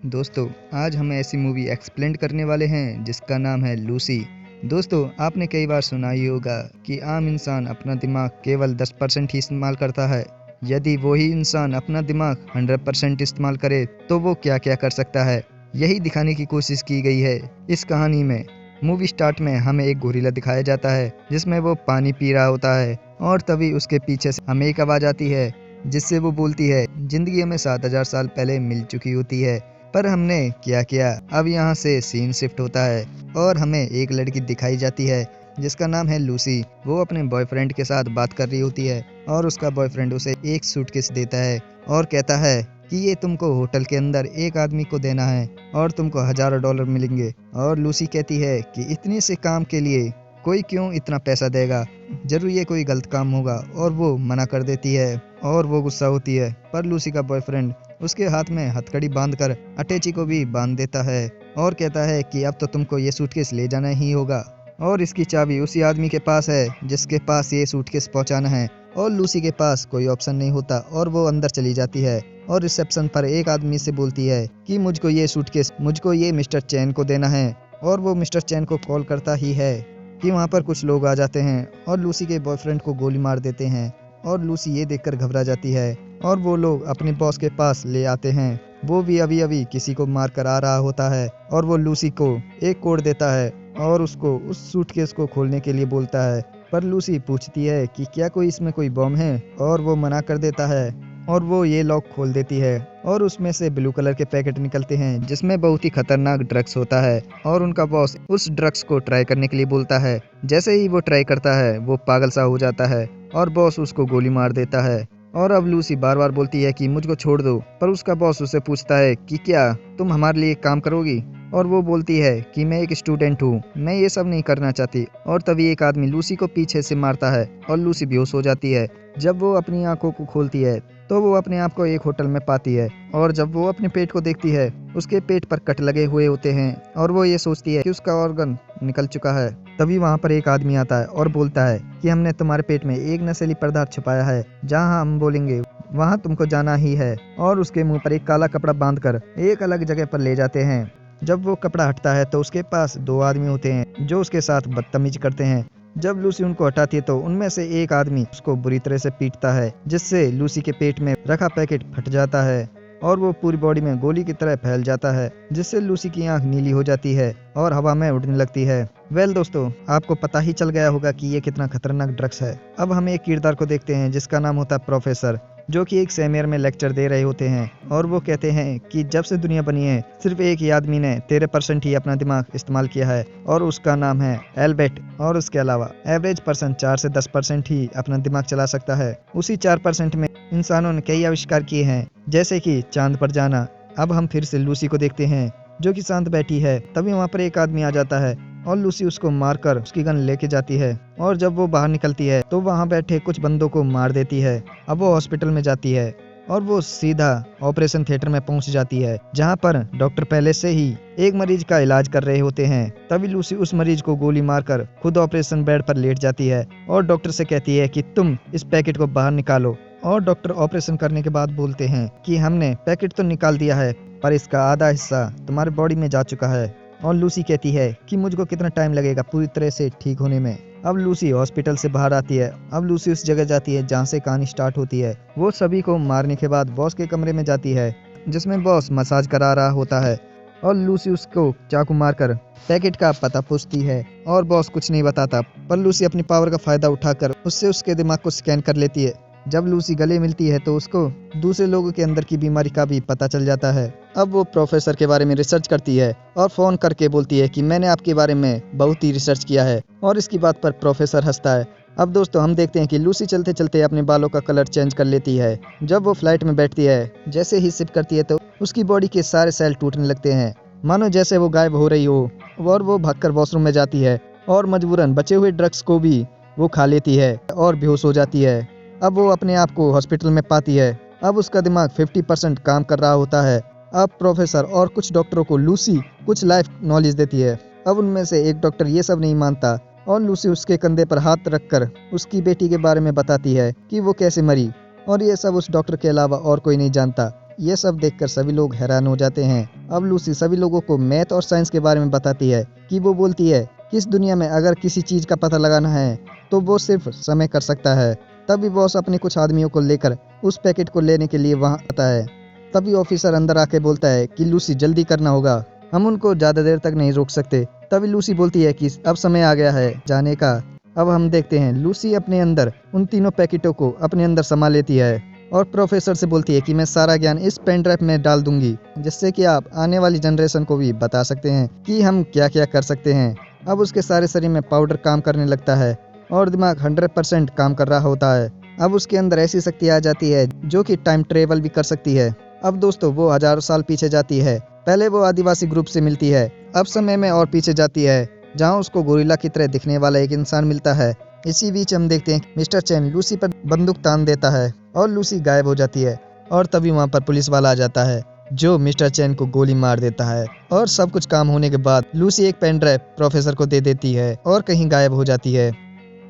दोस्तों, आज हम ऐसी मूवी एक्सप्लेन करने वाले हैं जिसका नाम है लूसी। दोस्तों, आपने कई बार सुना ही होगा कि आम इंसान अपना दिमाग केवल 10% ही इस्तेमाल करता है। यदि वही इंसान अपना दिमाग 100% इस्तेमाल करे तो वो क्या क्या कर सकता है, यही दिखाने की कोशिश की गई है इस कहानी में। मूवी स्टार्ट में हमें एक गोरिल्ला दिखाया जाता है जिसमें वो पानी पी रहा होता है और तभी उसके पीछे से हमें एक आवाज़ आती है जिससे वो बोलती है, जिंदगी हमें 7000 साल पहले मिल चुकी होती है, पर हमने क्या किया। अब यहाँ से सीन शिफ्ट होता है और हमें एक लड़की दिखाई जाती है जिसका नाम है लूसी। वो अपने बॉयफ्रेंड के साथ बात कर रही होती है और उसका बॉयफ्रेंड उसे एक सूटकेस देता है और कहता है कि ये तुमको होटल के अंदर एक आदमी को देना है और तुमको हज़ारों डॉलर मिलेंगे। और लूसी कहती है कि इतने से काम के लिए कोई क्यों इतना पैसा देगा, जरूर ये कोई गलत काम होगा। और वो मना कर देती है और वो गुस्सा होती है, पर लूसी का बॉयफ्रेंड उसके हाथ में हथकड़ी बांधकर अटैची को भी बांध देता है और कहता है कि अब तो तुमको ये सूटकेस ले जाना ही होगा और इसकी चाबी उसी आदमी के पास है जिसके पास ये सूटकेस पहुंचाना है। और लूसी के पास कोई ऑप्शन नहीं होता और वो अंदर चली जाती है और रिसेप्शन पर एक आदमी से बोलती है कि मुझको ये सूटकेस मुझको ये मिस्टर चैन को देना है। और वो मिस्टर चैन को कॉल करता ही है कि वहाँ पर कुछ लोग आ जाते हैं और लूसी के बॉयफ्रेंड को गोली मार देते हैं। और लूसी ये देखकर घबरा जाती है और वो लोग अपने बॉस के पास ले आते हैं। वो भी अभी अभी किसी को मार कर आ रहा होता है और वो लूसी को एक कोड देता है और उसको उस सूटकेस को खोलने के लिए बोलता है। पर लूसी पूछती है कि क्या कोई इसमें कोई बम है और वो मना कर देता है और वो ये लॉक खोल देती है और उसमें से ब्लू कलर के पैकेट निकलते हैं जिसमें बहुत ही खतरनाक ड्रग्स होता है। और उनका बॉस उस ड्रग्स को ट्राई करने के लिए बोलता है। जैसे ही वो ट्राई करता है वो पागल सा हो जाता है और बॉस उसको गोली मार देता है। और अब लूसी बार बार बोलती है कि मुझको छोड़ दो, पर उसका बॉस उससे पूछता है कि क्या तुम हमारे लिए काम करोगी। और वो बोलती है कि मैं एक स्टूडेंट हूँ, मैं ये सब नहीं करना चाहती। और तभी एक आदमी लूसी को पीछे से मारता है और लूसी बेहोश हो जाती है। जब वो अपनी आंखों को खोलती है तो वो अपने आप को एक होटल में पाती है और जब वो अपने पेट को देखती है उसके पेट पर कट लगे हुए होते हैं और वो ये सोचती है कि उसका ऑर्गन निकल चुका है। तभी वहाँ पर एक आदमी आता है और बोलता है कि हमने तुम्हारे पेट में एक नशीली पदार्थ छुपाया है, जहाँ हम बोलेंगे वहाँ तुमको जाना ही है। और उसके मुंह पर एक काला कपड़ा बांधकर एक अलग जगह पर ले जाते हैं। जब वो कपड़ा हटता है तो उसके पास दो आदमी होते हैं जो उसके साथ बदतमीजी करते हैं। जब लूसी उनको हटाती है तो उनमें से एक आदमी उसको बुरी तरह से पीटता है जिससे लूसी के पेट में रखा पैकेट फट जाता है और वो पूरी बॉडी में गोली की तरह फैल जाता है जिससे लूसी की आंख नीली हो जाती है और हवा में उड़ने लगती है। वेल दोस्तों, आपको पता ही चल गया होगा कि ये कितना खतरनाक ड्रग्स है। अब हम एक किरदार को देखते हैं जिसका नाम होता है प्रोफेसर, जो कि एक सेमिनार में लेक्चर दे रहे होते हैं और वो कहते हैं कि जब से दुनिया बनी है सिर्फ एक ही आदमी ने 13% ही अपना दिमाग इस्तेमाल किया है और उसका नाम है एल्बर्ट। और उसके अलावा एवरेज पर्सन 4 से 10% ही अपना दिमाग चला सकता है। उसी 4% में इंसानों ने कई आविष्कार किए हैं, जैसे कि चांद पर जाना। अब हम फिर से लूसी को देखते हैं जो कि शांत बैठी है। तभी वहाँ पर एक आदमी आ जाता है और लूसी उसको मारकर उसकी गन लेके जाती है और जब वो बाहर निकलती है तो वहाँ बैठे कुछ बंदों को मार देती है। अब वो हॉस्पिटल में जाती है और वो सीधा ऑपरेशन थिएटर में पहुंच जाती है जहां पर डॉक्टर पहले से ही एक मरीज का इलाज कर रहे होते हैं। तभी लूसी उस मरीज को गोली मारकर खुद ऑपरेशन बेड पर लेट जाती है और डॉक्टर से कहती है कि तुम इस पैकेट को बाहर निकालो। और डॉक्टर ऑपरेशन करने के बाद बोलते हैं कि हमने पैकेट तो निकाल दिया है पर इसका आधा हिस्सा तुम्हारे बॉडी में जा चुका है। और लूसी कहती है कि मुझको कितना टाइम लगेगा पूरी तरह से ठीक होने में। अब लूसी हॉस्पिटल से बाहर आती है। अब लूसी उस जगह जाती है जहाँ से कहानी स्टार्ट होती है। वो सभी को मारने के बाद बॉस के कमरे में जाती है जिसमें बॉस मसाज करा रहा होता है और लूसी उसको चाकू मारकर पैकेट का पता पूछती है और बॉस कुछ नहीं बताता, पर लूसी अपनी पावर का फायदा उठाकर उससे उसके दिमाग को स्कैन कर लेती है। जब लूसी गले मिलती है तो उसको दूसरे लोगों के अंदर की बीमारी का भी पता चल जाता है। अब वो प्रोफेसर के बारे में रिसर्च करती है और फोन करके बोलती है कि मैंने आपके बारे में बहुत ही रिसर्च किया है। और इसकी बात पर प्रोफेसर हंसता है। अब दोस्तों, हम देखते हैं कि लूसी चलते चलते अपने बालों का कलर चेंज कर लेती है। जब वो फ्लाइट में बैठती है, जैसे ही शिफ्ट करती है तो उसकी बॉडी के सारे सेल टूटने लगते हैं, मानो जैसे वो गायब हो रही हो। और वो भागकर वॉशरूम में जाती है और मजबूरन बचे हुए ड्रग्स को भी वो खा लेती है और बेहोश हो जाती है। अब वो अपने आप को हॉस्पिटल में पाती है। अब उसका दिमाग 50% काम कर रहा होता है। अब प्रोफेसर और कुछ डॉक्टरों को लूसी कुछ लाइफ नॉलेज देती है। अब उनमें से एक डॉक्टर ये सब नहीं मानता और लूसी उसके कंधे पर हाथ रखकर उसकी बेटी के बारे में बताती है कि वो कैसे मरी और ये सब उस डॉक्टर के अलावा और कोई नहीं जानता। ये सब देखकर सभी लोग हैरान हो जाते हैं। अब लूसी सभी लोगों को मैथ और साइंस के बारे में बताती है कि वो बोलती है कि इस दुनिया में अगर किसी चीज का पता लगाना है तो वो सिर्फ समय कर सकता है। तभी बॉस अपने कुछ आदमियों को लेकर उस पैकेट को लेने के लिए वहां आता है। तभी ऑफिसर अंदर आके बोलता है कि लूसी जल्दी करना होगा, हम उनको ज्यादा देर तक नहीं रोक सकते। तभी लूसी बोलती है कि अब समय आ गया है जाने का। अब हम देखते हैं लूसी अपने अंदर उन तीनों पैकेटों को अपने अंदर समा लेती है और प्रोफेसर से बोलती है कि मैं सारा ज्ञान इस पेन ड्राइव में डाल दूंगी, जिससे कि आप आने वाली जनरेशन को भी बता सकते हैं कि हम क्या क्या कर सकते हैं। अब उसके सारे शरीर में पाउडर काम करने लगता है और दिमाग 100% काम कर रहा होता है। अब उसके अंदर ऐसी शक्ति आ जाती है जो कि टाइम ट्रेवल भी कर सकती है। अब दोस्तों वो हजारों साल पीछे जाती है। पहले वो आदिवासी ग्रुप से मिलती है, अब समय में और पीछे जाती है जहाँ उसको गोरिल्ला की तरह दिखने वाला एक इंसान मिलता है। इसी बीच हम देखते हैं मिस्टर चैन लूसी पर बंदूक तान देता है और लूसी गायब हो जाती है। और तभी वहाँ पर पुलिस वाला आ जाता है जो मिस्टर चैन को गोली मार देता है। और सब कुछ काम होने के बाद लूसी एक पेन ड्राइव प्रोफेसर को दे देती है और कहीं गायब हो जाती है।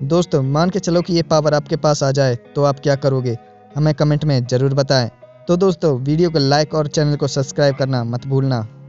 दोस्तों मान के चलो कि ये पावर आपके पास आ जाए तो आप क्या करोगे, हमें कमेंट में जरूर बताएं। तो दोस्तों वीडियो को लाइक और चैनल को सब्सक्राइब करना मत भूलना।